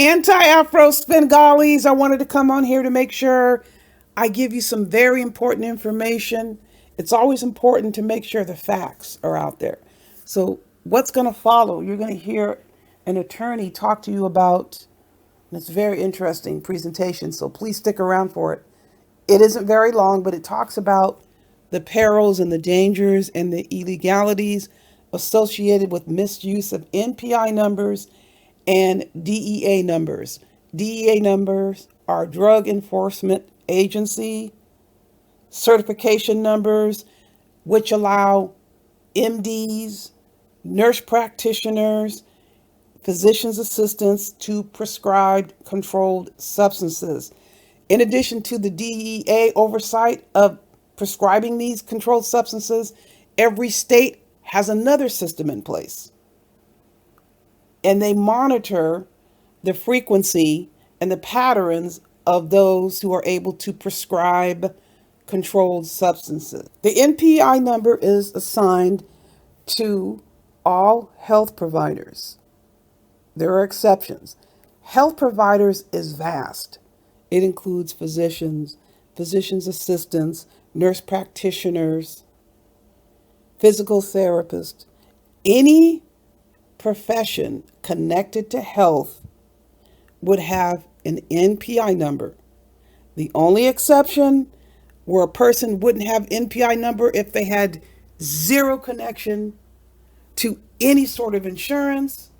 Anti-Afro Svengalis, I wanted to come on here to make sure I give you some very important information. It's always important to make sure the facts are out there. So what's going to follow? You're going to hear an attorney talk to you about, and it's a very interesting presentation, so please stick around for it. It isn't very long, but it talks about the perils and the dangers and the illegalities associated with misuse of NPI numbers and DEA numbers. DEA numbers are Drug Enforcement Agency certification numbers, which allow MDs, nurse practitioners, physician's assistants to prescribe controlled substances. In addition to the DEA oversight of prescribing these controlled substances, every state has another system in place. And they monitor the frequency and the patterns of those who are able to prescribe controlled substances. The NPI number is assigned to all health providers. There are exceptions. Health providers is vast. It includes physicians, physician's assistants, nurse practitioners, physical therapists, any profession connected to health would have an NPI number. The only exception where a person wouldn't have NPI number if they had zero connection to any sort of insurance,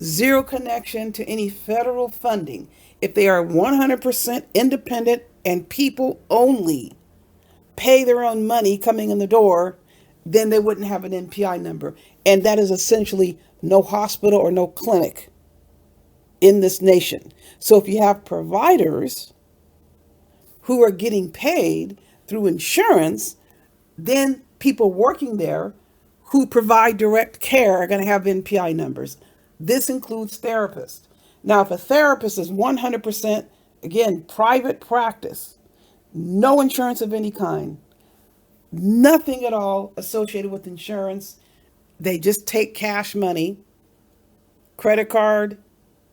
zero connection to any federal funding. If they are 100% independent and people only pay their own money coming in the door, then they wouldn't have an NPI number. And that is essentially no hospital or no clinic in this nation. So if you have providers who are getting paid through insurance, then people working there who provide direct care are going to have NPI numbers. This includes therapists. Now, if a therapist is 100%, again, private practice, no insurance of any kind, nothing at all associated with insurance, they just take cash money, credit card,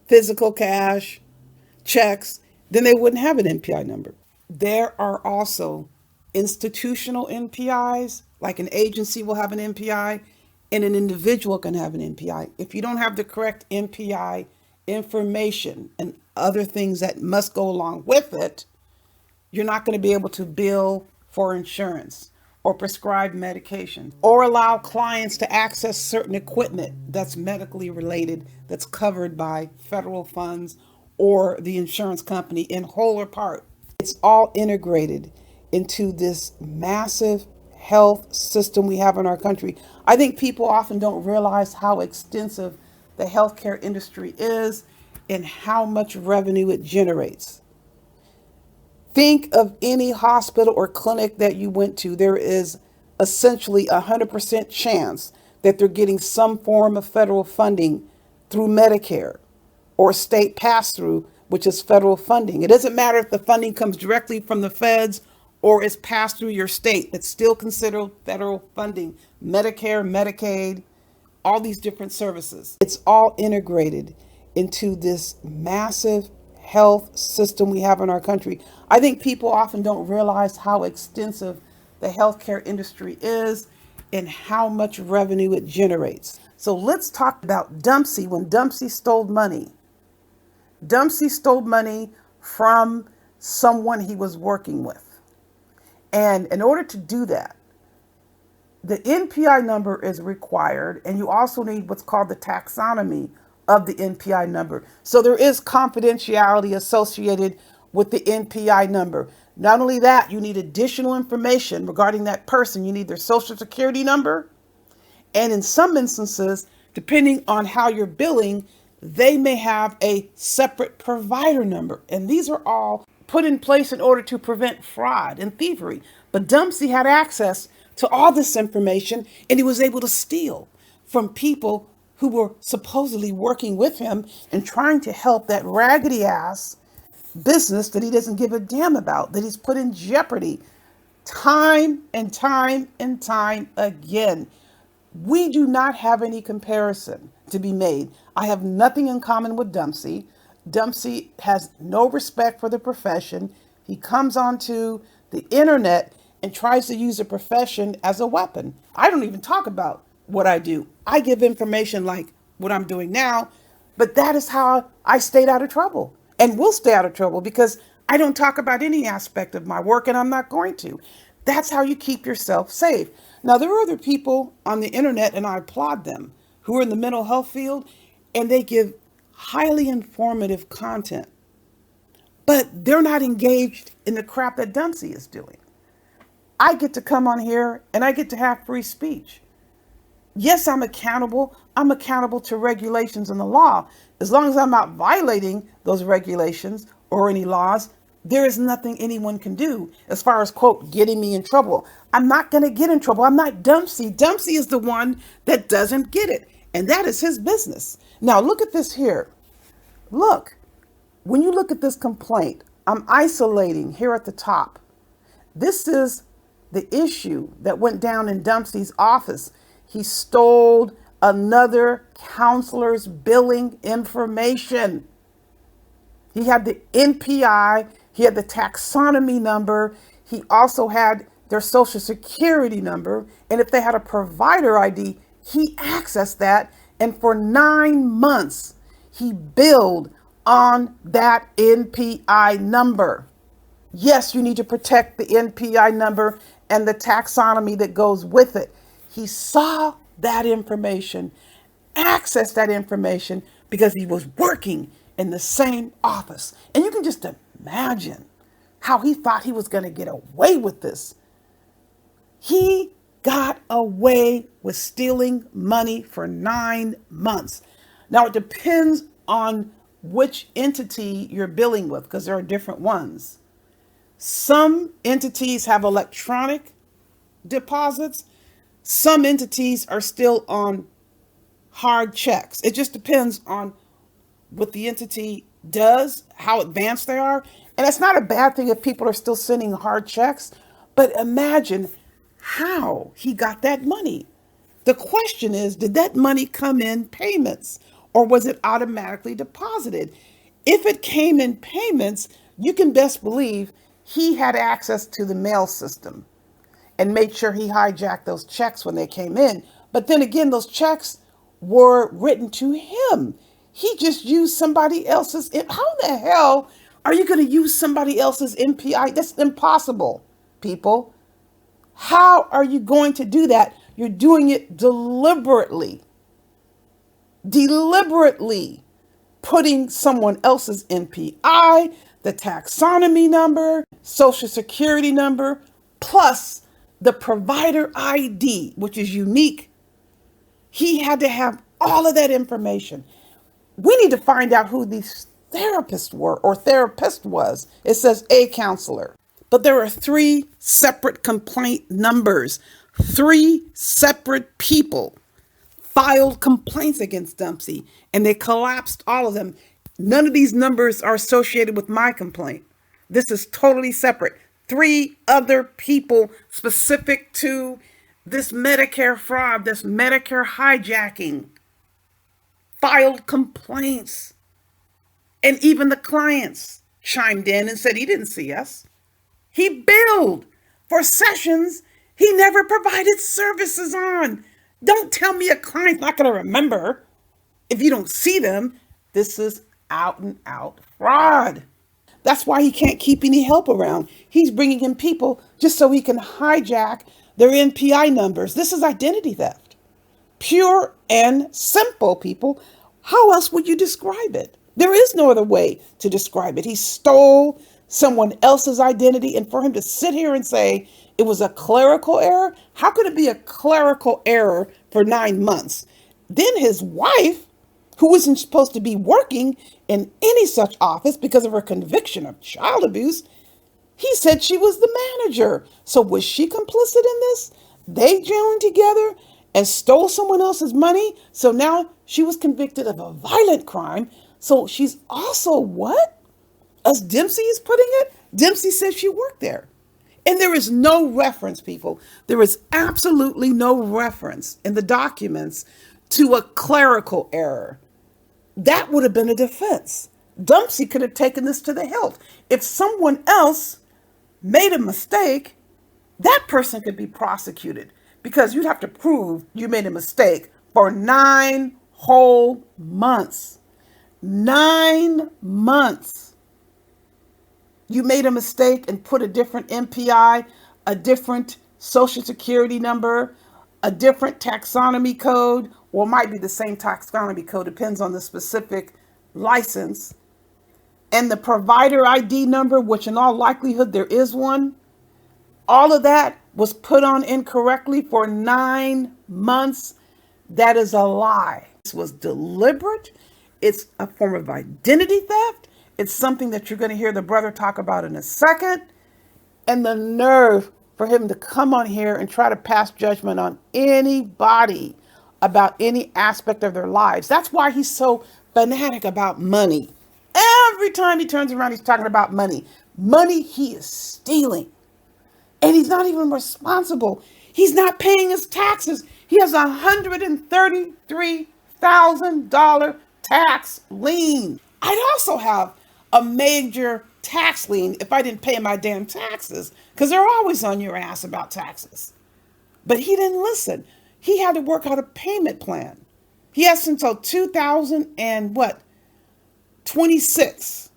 physical cash, checks, then they wouldn't have an NPI number. There are also institutional NPIs, like an agency will have an NPI and an individual can have an NPI. If you don't have the correct NPI information and other things that must go along with it, you're not going to be able to bill for insurance or prescribe medication or allow clients to access certain equipment that's medically related, that's covered by federal funds or the insurance company in whole or part. It's all integrated into this massive health system we have in our country. I think people often don't realize how extensive the healthcare industry is and how much revenue it generates. Think of any hospital or clinic that you went to. There is essentially 100% chance that they're getting some form of federal funding through Medicare or state pass-through, which is federal funding. It doesn't matter if the funding comes directly from the feds or is passed through your state. It's still considered federal funding. Medicare, Medicaid, all these different services. It's all integrated into this massive health system we have in our country. I think people often don't realize how extensive the healthcare industry is and how much revenue it generates. So let's talk about Dempsey. When Dempsey stole money, Dempsey stole money from someone he was working with. And in order to do that, the NPI number is required, and you also need what's called the taxonomy of the NPI number. So there is confidentiality associated with the NPI number. Not only that, you need additional information regarding that person. You need their social security number. And in some instances, depending on how you're billing, they may have a separate provider number. And these are all put in place in order to prevent fraud and thievery. But Dempsey had access to all this information, and he was able to steal from people who were supposedly working with him and trying to help that raggedy ass business that he doesn't give a damn about, that he's put in jeopardy time and time and time again. We do not have any comparison to be made. I have nothing in common with Dumpsey. Dempsey has no respect for the profession. He comes onto the internet and tries to use the profession as a weapon. I don't even talk about what I do. I give information like what I'm doing now, but that is how I stayed out of trouble and will stay out of trouble because I don't talk about any aspect of my work and I'm not going to. That's how you keep yourself safe. Now, there are other people on the internet, and I applaud them, who are in the mental health field, and they give highly informative content, but they're not engaged in the crap that Dempsey is doing. I get to come on here and I get to have free speech. Yes, I'm accountable. I'm accountable to regulations and the law. As long as I'm not violating those regulations or any laws, there is nothing anyone can do as far as, quote, getting me in trouble. I'm not going to get in trouble. I'm not Dempsey. Dempsey is the one that doesn't get it. And that is his business. Now, look at this here. Look, when you look at this complaint, I'm isolating here at the top. This is the issue that went down in Dempsey's office. He stole another counselor's billing information. He had the NPI, he had the taxonomy number, he also had their social security number, and if they had a provider ID, he accessed that, and for 9 months, he billed on that NPI number. Yes, you need to protect the NPI number and the taxonomy that goes with it. He saw that information, accessed that information because he was working in the same office. And you can just imagine how he thought he was going to get away with this. He got away with stealing money for 9 months. Now, it depends on which entity you're billing with because there are different ones. Some entities have electronic deposits. Some entities are still on hard checks. It just depends on what the entity does, how advanced they are. And it's not a bad thing if people are still sending hard checks, but imagine how he got that money. The question is, did that money come in payments or was it automatically deposited? If it came in payments, you can best believe he had access to the mail system and made sure he hijacked those checks when they came in. But then again, those checks were written to him. He just used somebody else's. How the hell are you going to use somebody else's NPI? That's impossible, people. How are you going to do that? You're doing it deliberately. Deliberately putting someone else's NPI, the taxonomy number, social security number, plus the provider ID, which is unique. He had to have all of that information. We need to find out who these therapists were or therapist was. It says a counselor, but there are 3 separate complaint numbers. 3 separate people filed complaints against Dempsey and they collapsed all of them. None of these numbers are associated with my complaint. This is totally separate. 3 other people specific to this Medicare fraud, this Medicare hijacking, filed complaints. And even the clients chimed in and said he didn't see us. He billed for sessions he never provided services on. Don't tell me a client's not going to remember if you don't see them. This is out and out fraud. That's why he can't keep any help around. He's bringing in people just so he can hijack their NPI numbers. This is identity theft. Pure and simple, people. How else would you describe it? There is no other way to describe it. He stole someone else's identity, and for him to sit here and say it was a clerical error, how could it be a clerical error for 9 months? Then his wife, who wasn't supposed to be working in any such office because of her conviction of child abuse, he said she was the manager. So was she complicit in this? They joined together and stole someone else's money. So now she was convicted of a violent crime. So she's also what? As Dempsey is putting it, Dempsey said she worked there. And there is no reference, people. There is absolutely no reference in the documents to a clerical error. That would have been a defense. Dempsey could have taken this to the hilt. If someone else made a mistake, that person could be prosecuted because you'd have to prove you made a mistake for 9 whole months. 9 months. You made a mistake and put a different NPI, a different social security number, a different taxonomy code, or it might be the same taxonomy code, depends on the specific license, and the provider ID number, which in all likelihood there is one. All of that was put on incorrectly for 9 months. That is a lie. This was deliberate. It's a form of identity theft. It's something that you're going to hear the brother talk about in a second. And the nerve for him to come on here and try to pass judgment on anybody about any aspect of their lives. That's why he's so fanatic about money. Every time he turns around, he's talking about money. Money he is stealing. And he's not even responsible. He's not paying his taxes. He has a $133,000 tax lien. I'd also have a major tax lien if I didn't pay my damn taxes, because they're always on your ass about taxes. But he didn't listen. He had to work out a payment plan. He has until 2026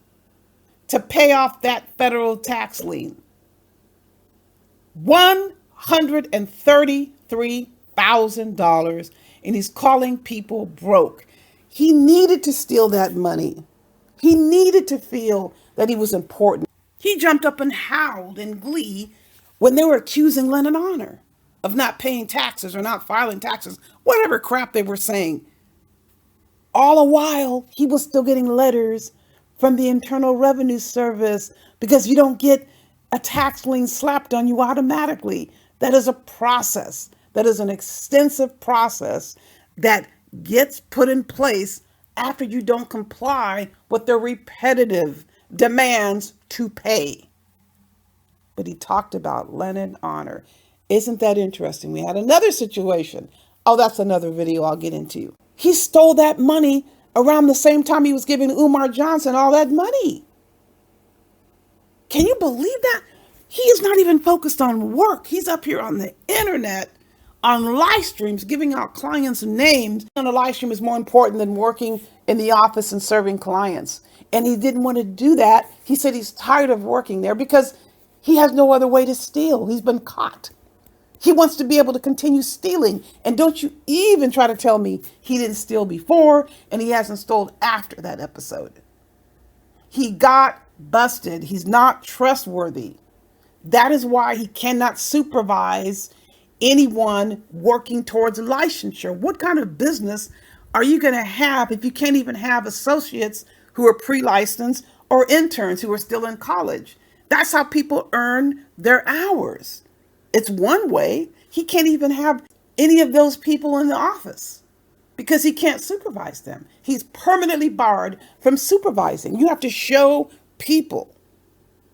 to pay off that federal tax lien. $133,000, and he's calling people broke. He needed to steal that money. He needed to feel that he was important. He jumped up and howled in glee when they were accusing Lennon Honor of not paying taxes or not filing taxes, whatever crap they were saying. All the while, he was still getting letters from the Internal Revenue Service because you don't get a tax lien slapped on you automatically. That is a process. That is an extensive process that gets put in place after you don't comply with the repetitive demands to pay. But he talked about Lennon Honor. Isn't that interesting? We had another situation. Oh, that's another video I'll get into. He stole that money around the same time he was giving Umar Johnson all that money. Can you believe that? He is not even focused on work. He's up here on the internet, on live streams, giving out clients' names. And a live stream is more important than working in the office and serving clients. And he didn't want to do that. He said he's tired of working there because he has no other way to steal. He's been caught. He wants to be able to continue stealing. And don't you even try to tell me he didn't steal before and he hasn't stolen after that episode. He got busted. He's not trustworthy. That is why he cannot supervise anyone working towards licensure. What kind of business are you going to have if you can't even have associates who are pre-licensed or interns who are still in college? That's how people earn their hours. It's one way. He can't even have any of those people in the office because he can't supervise them. He's permanently barred from supervising. You have to show people.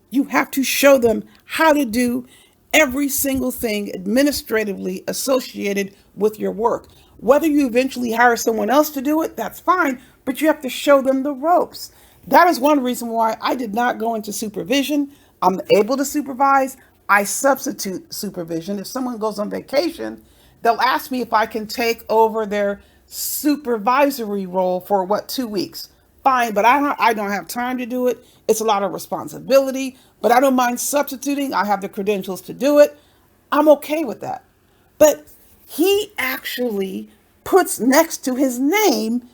You have to show them how to do every single thing administratively associated with your work. Whether you eventually hire someone else to do it, that's fine, but you have to show them the ropes. That is one reason why I did not go into supervision. I'm able to supervise. I substitute supervision. If someone goes on vacation, they'll ask me if I can take over their supervisory role for 2 weeks. Fine, but I don't have time to do it. It's a lot of responsibility, but I don't mind substituting. I have the credentials to do it. I'm okay with that. But he actually puts next to his name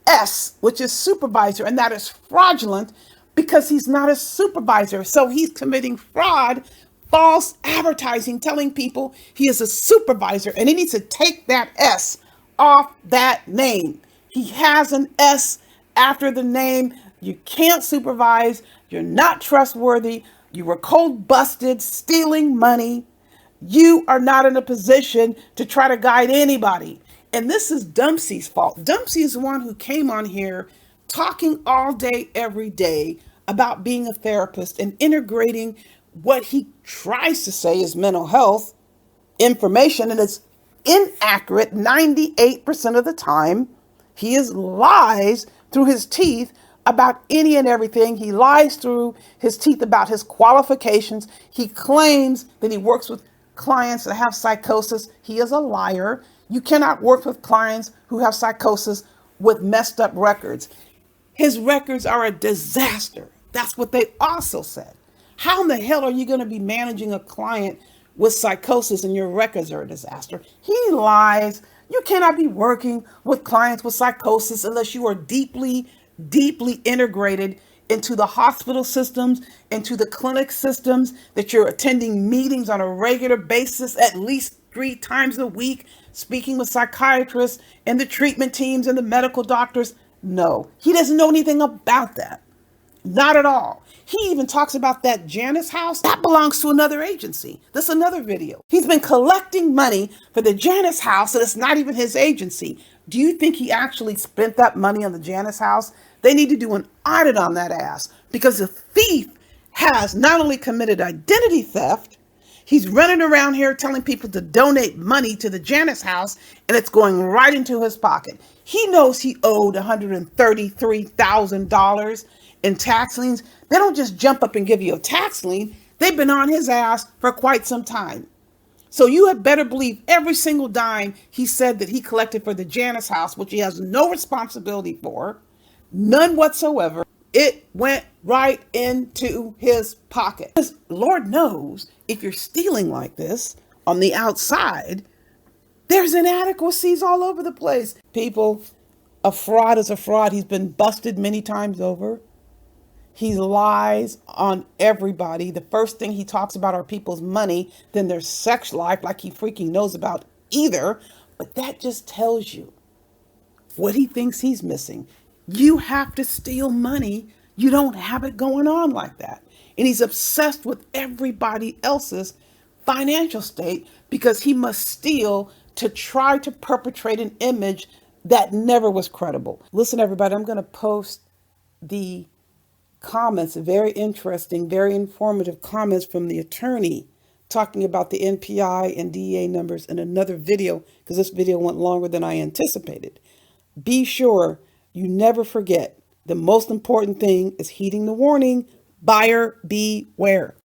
S, which is supervisor, and that is fraudulent because he's not a supervisor. So he's committing fraud, false advertising, telling people he is a supervisor, and he needs to take that S off that name. He has an S after the name. You can't supervise. You're not trustworthy. You were cold busted, stealing money. You are not in a position to try to guide anybody. And this is Dempsey's fault. Dempsey is the one who came on here talking all day, every day about being a therapist and integrating what he tries to say is mental health information, and it's inaccurate 98% of the time. He is lies through his teeth about any and everything. He lies through his teeth about his qualifications. He claims that he works with clients that have psychosis. He is a liar. You cannot work with clients who have psychosis with messed up records. His records are a disaster. That's what they also said. How in the hell are you going to be managing a client with psychosis and your records are a disaster? He lies. You cannot be working with clients with psychosis unless you are deeply, deeply integrated into the hospital systems, into the clinic systems, that you're attending meetings on a regular basis, at least 3 times a week, speaking with psychiatrists and the treatment teams and the medical doctors. No, he doesn't know anything about that. Not at all. He even talks about that Janice house. That belongs to another agency. That's another video. He's been collecting money for the Janice house, and it's not even his agency. Do you think he actually spent that money on the Janice house? They need to do an audit on that ass, because the thief has not only committed identity theft, he's running around here telling people to donate money to the Janice house, and it's going right into his pocket. He knows he owed $133,000 in tax liens. They don't just jump up and give you a tax lien. They've been on his ass for quite some time. So you had better believe every single dime he said that he collected for the Janice house, which he has no responsibility for, none whatsoever, it went right into his pocket. Because Lord knows, if you're stealing like this on the outside, there's inadequacies all over the place. People, a fraud is a fraud. He's been busted many times over. He lies on everybody. The first thing he talks about are people's money, then their sex life, like he freaking knows about either. But that just tells you what he thinks he's missing. You have to steal money. You don't have it going on like that. And he's obsessed with everybody else's financial state because he must steal to try to perpetrate an image that never was credible. Listen, everybody, I'm going to post the comments, very interesting, very informative comments from the attorney talking about the NPI and DEA numbers in another video, because this video went longer than I anticipated. Be sure you never forget, the most important thing is heeding the warning, buyer beware.